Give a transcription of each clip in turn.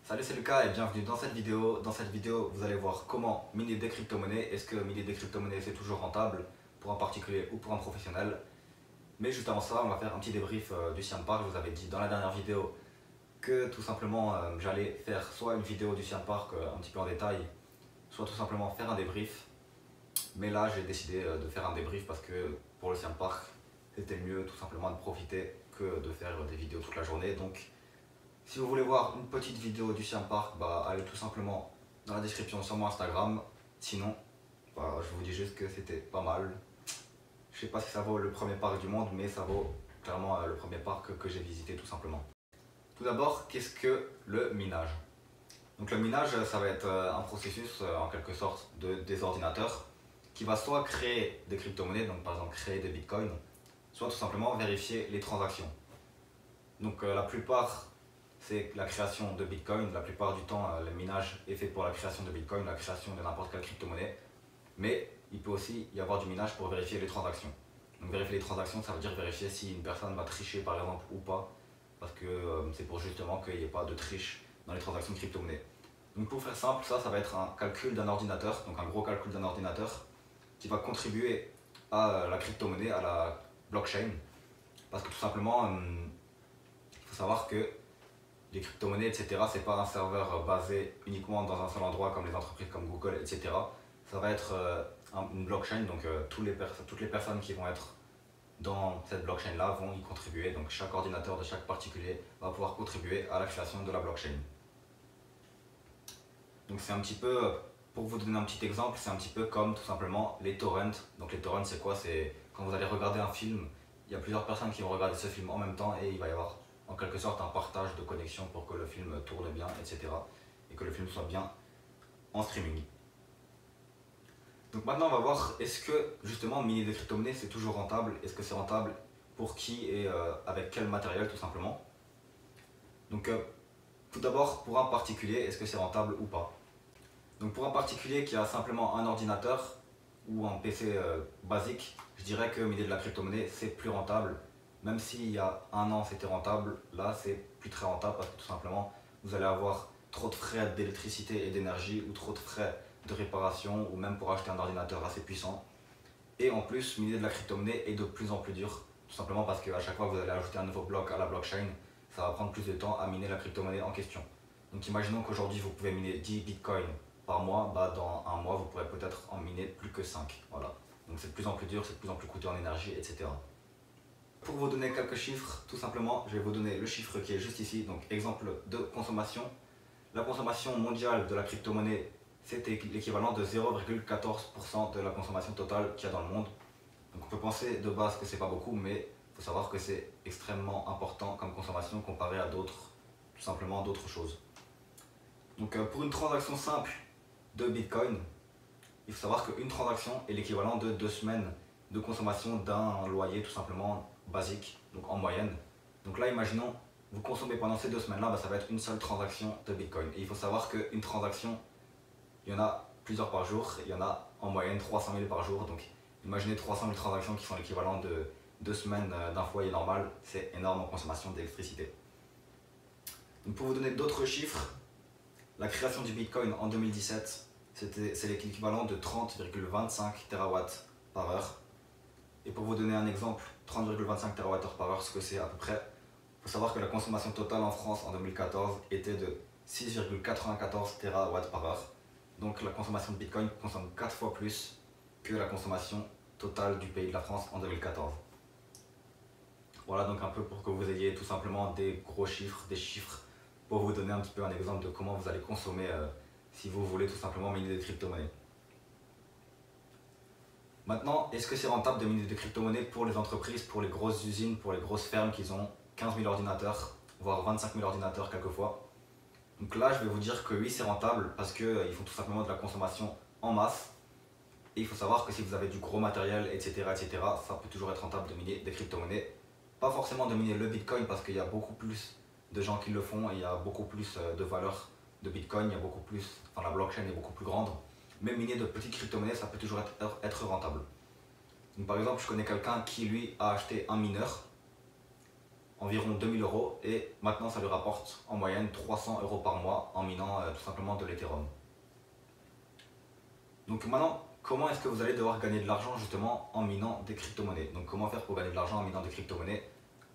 Salut, c'est Lucas et bienvenue dans cette vidéo. Dans cette vidéo, vous allez voir comment miner des crypto-monnaies. Est-ce que miner des crypto-monnaies c'est toujours rentable pour un particulier ou pour un professionnel? Mais juste avant ça, on va faire un petit débrief du Cyan Park. Je vous avais dit dans la dernière vidéo que tout simplement j'allais faire soit une vidéo du Cyan Park un petit peu en détail, soit tout simplement faire un débrief. Mais là, j'ai décidé de faire un débrief parce que pour le Cyan Park, c'était mieux tout simplement de profiter que de faire des vidéos toute la journée. Donc, si vous voulez voir une petite vidéo du Cyan Park, allez tout simplement dans la description sur mon Instagram. Sinon, je vous dis juste que c'était pas mal. Je sais pas si ça vaut le premier parc du monde, mais ça vaut clairement le premier parc que j'ai visité tout simplement. Tout d'abord, qu'est-ce que le minage? Donc le minage, ça va être un processus en quelque sorte des ordinateurs qui va soit créer des crypto-monnaies, donc par exemple créer des bitcoins, soit tout simplement vérifier les transactions. Donc la plupart c'est la création de Bitcoin. La plupart du temps, le minage est fait pour la création de Bitcoin, la création de n'importe quelle crypto-monnaie. Mais il peut aussi y avoir du minage pour vérifier les transactions. Donc vérifier les transactions, ça veut dire vérifier si une personne va tricher par exemple ou pas. Parce que c'est pour justement qu'il n'y ait pas de triche dans les transactions de crypto-monnaies. Donc pour faire simple, ça va être un calcul d'un ordinateur, donc un gros calcul d'un ordinateur qui va contribuer à la crypto-monnaie, à la blockchain. Parce que tout simplement, il faut savoir que les crypto-monnaies, etc., c'est pas un serveur basé uniquement dans un seul endroit comme les entreprises comme Google, etc. Ça va être une blockchain, donc toutes les personnes qui vont être dans cette blockchain-là vont y contribuer. Donc chaque ordinateur de chaque particulier va pouvoir contribuer à la création de la blockchain. Donc c'est un petit peu, pour vous donner un petit exemple, c'est un petit peu comme tout simplement les torrents. Donc les torrents, c'est quoi? C'est quand vous allez regarder un film, il y a plusieurs personnes qui vont regarder ce film en même temps et il va y avoir en quelque sorte un partage de connexion pour que le film tourne bien, etc. Et que le film soit bien en streaming. Donc maintenant on va voir, est-ce que justement miner des crypto-monnaies c'est toujours rentable? Est-ce que c'est rentable pour qui et avec quel matériel tout simplement? Donc tout d'abord pour un particulier, est-ce que c'est rentable ou pas? Donc pour un particulier qui a simplement un ordinateur ou un PC basique, je dirais que miner de la crypto-monnaie c'est plus rentable. Même s'il y a un an c'était rentable, là c'est plus très rentable parce que tout simplement vous allez avoir trop de frais d'électricité et d'énergie ou trop de frais de réparation ou même pour acheter un ordinateur assez puissant. Et en plus, miner de la crypto-monnaie est de plus en plus dur, tout simplement parce qu'à chaque fois que vous allez ajouter un nouveau bloc à la blockchain, ça va prendre plus de temps à miner la crypto-monnaie en question. Donc imaginons qu'aujourd'hui vous pouvez miner 10 bitcoins par mois, dans un mois vous pourrez peut-être en miner plus que 5. Voilà. Donc c'est de plus en plus dur, c'est de plus en plus coûteux en énergie, etc. Pour vous donner quelques chiffres, tout simplement, je vais vous donner le chiffre qui est juste ici, donc exemple de consommation. La consommation mondiale de la crypto-monnaie, c'était l'équivalent de 0,14% de la consommation totale qu'il y a dans le monde. Donc on peut penser de base que c'est pas beaucoup, mais il faut savoir que c'est extrêmement important comme consommation comparé à d'autres, tout simplement d'autres choses. Donc pour une transaction simple de Bitcoin, il faut savoir qu'une transaction est l'équivalent de 2 semaines de consommation d'un loyer tout simplement basique, donc en moyenne. Donc là, imaginons, vous consommez pendant ces 2 semaines-là, ça va être une seule transaction de Bitcoin. Et il faut savoir qu'une transaction, il y en a plusieurs par jour, il y en a en moyenne 300 000 par jour. Donc imaginez 300 000 transactions qui sont l'équivalent de 2 semaines d'un foyer normal, c'est énorme en consommation d'électricité. Donc pour vous donner d'autres chiffres, la création du Bitcoin en 2017, c'est l'équivalent de 30,25 TWh par heure. Et pour vous donner un exemple, 30,25 TWh par heure, ce que c'est à peu près, il faut savoir que la consommation totale en France en 2014 était de 6,94 TWh par heure. Donc la consommation de Bitcoin consomme 4 fois plus que la consommation totale du pays de la France en 2014. Voilà donc un peu pour que vous ayez tout simplement des gros chiffres, des chiffres pour vous donner un petit peu un exemple de comment vous allez consommer si vous voulez tout simplement miner des crypto-monnaies. Maintenant, est-ce que c'est rentable de miner des crypto-monnaies pour les entreprises, pour les grosses usines, pour les grosses fermes qui ont 15 000 ordinateurs, voire 25 000 ordinateurs quelquefois? Donc là, je vais vous dire que oui, c'est rentable parce qu'ils font tout simplement de la consommation en masse. Et il faut savoir que si vous avez du gros matériel, etc., ça peut toujours être rentable de miner des crypto-monnaies. Pas forcément de miner le Bitcoin parce qu'il y a beaucoup plus de gens qui le font et il y a beaucoup plus de valeur de Bitcoin, il y a beaucoup plus, la blockchain est beaucoup plus grande. Mais miner de petites crypto-monnaies, ça peut toujours être rentable. Donc, par exemple, je connais quelqu'un qui lui a acheté un mineur environ 2000 euros et maintenant ça lui rapporte en moyenne 300 euros par mois en minant tout simplement de l'Ethereum. Donc maintenant, comment est-ce que vous allez devoir gagner de l'argent justement en minant des crypto-monnaies? Donc comment faire pour gagner de l'argent en minant des crypto-monnaies?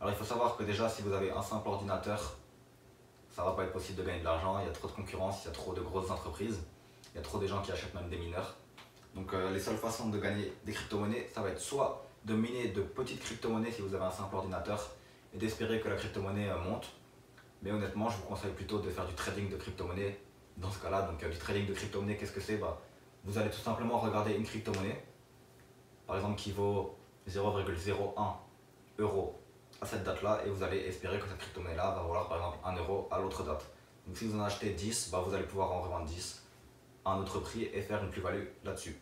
Alors il faut savoir que déjà si vous avez un simple ordinateur, ça va pas être possible de gagner de l'argent, il y a trop de concurrence, il y a trop de grosses entreprises, il y a trop de gens qui achètent même des mineurs. Donc les seules façons de gagner des crypto-monnaies, ça va être soit de miner de petites crypto-monnaies si vous avez un simple ordinateur et d'espérer que la crypto-monnaie monte. Mais honnêtement, je vous conseille plutôt de faire du trading de crypto-monnaie dans ce cas-là. Donc du trading de crypto-monnaie, qu'est-ce que c'est? Vous allez tout simplement regarder une crypto-monnaie, par exemple qui vaut 0,01 euro à cette date-là, et vous allez espérer que cette crypto-monnaie-là va valoir par exemple 1 euro à l'autre date. Donc si vous en achetez 10, vous allez pouvoir en revendre 10 à un autre prix et faire une plus-value là-dessus.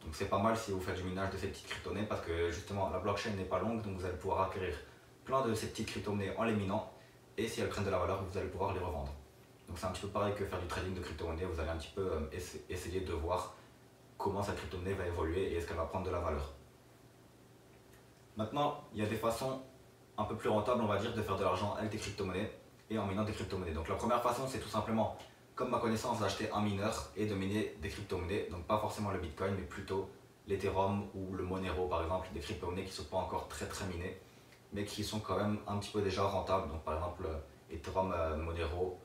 Donc c'est pas mal si vous faites du minage de ces petites crypto-monnaies parce que justement la blockchain n'est pas longue, donc vous allez pouvoir acquérir plein de ces petites crypto-monnaies en les minant, et si elles prennent de la valeur, vous allez pouvoir les revendre. Donc c'est un petit peu pareil que faire du trading de crypto-monnaie, vous allez un petit peu essayer de voir comment cette crypto-monnaie va évoluer et est-ce qu'elle va prendre de la valeur. Maintenant, il y a des façons un peu plus rentables, on va dire, de faire de l'argent avec des crypto-monnaies et en minant des crypto-monnaies. Donc la première façon, c'est tout simplement, comme ma connaissance, d'acheter un mineur et de miner des crypto-monnaies. Donc pas forcément le Bitcoin, mais plutôt l'Ethereum ou le Monero par exemple, des crypto-monnaies qui ne sont pas encore très minées, mais qui sont quand même un petit peu déjà rentables. Donc par exemple Ethereum, Monero,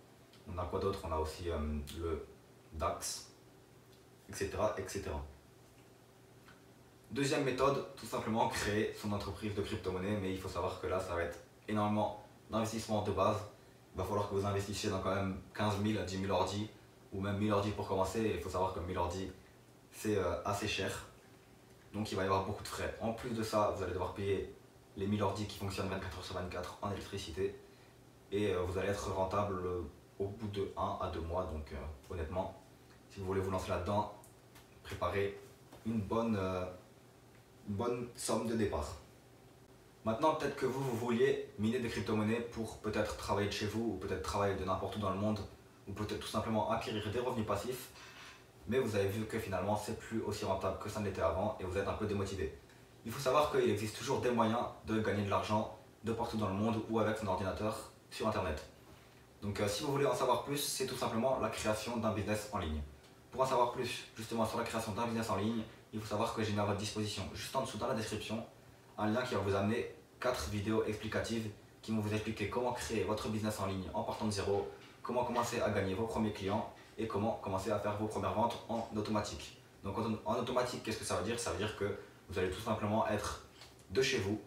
on a quoi d'autre? On a aussi le DAX, etc., etc. Deuxième méthode, tout simplement créer son entreprise de crypto-monnaie, mais il faut savoir que là ça va être énormément d'investissement de base. Il va falloir que vous investissiez dans quand même 15 000 à 10 000 ordi, ou même 1000 ordi pour commencer, et il faut savoir que 1000 ordi c'est assez cher, donc il va y avoir beaucoup de frais. En plus de ça, vous allez devoir payer les 1000 ordi qui fonctionnent 24 heures sur 24 en électricité, et vous allez être rentable au bout de 1 à 2 mois, donc honnêtement, si vous voulez vous lancer là-dedans, préparez une bonne somme de départ. Maintenant, peut-être que vous vouliez miner des crypto-monnaies pour peut-être travailler de chez vous, ou peut-être travailler de n'importe où dans le monde, ou peut-être tout simplement acquérir des revenus passifs, mais vous avez vu que finalement c'est plus aussi rentable que ça ne l'était avant et vous êtes un peu démotivé. Il faut savoir qu'il existe toujours des moyens de gagner de l'argent de partout dans le monde ou avec son ordinateur sur internet. Donc si vous voulez en savoir plus, c'est tout simplement la création d'un business en ligne. Pour en savoir plus justement sur la création d'un business en ligne, il faut savoir que j'ai mis à votre disposition juste en dessous dans la description un lien qui va vous amener 4 vidéos explicatives qui vont vous expliquer comment créer votre business en ligne en partant de zéro, comment commencer à gagner vos premiers clients et comment commencer à faire vos premières ventes en automatique. Donc en automatique, qu'est-ce que ça veut dire? Ça veut dire que vous allez tout simplement être de chez vous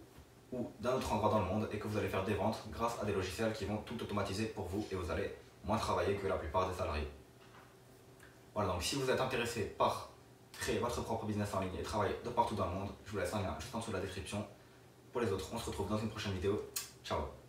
ou d'un autre endroit dans le monde et que vous allez faire des ventes grâce à des logiciels qui vont tout automatiser pour vous et vous allez moins travailler que la plupart des salariés. Voilà, donc si vous êtes intéressé par créer votre propre business en ligne et travailler de partout dans le monde, je vous laisse un lien juste en dessous de la description. Pour les autres, on se retrouve dans une prochaine vidéo. Ciao!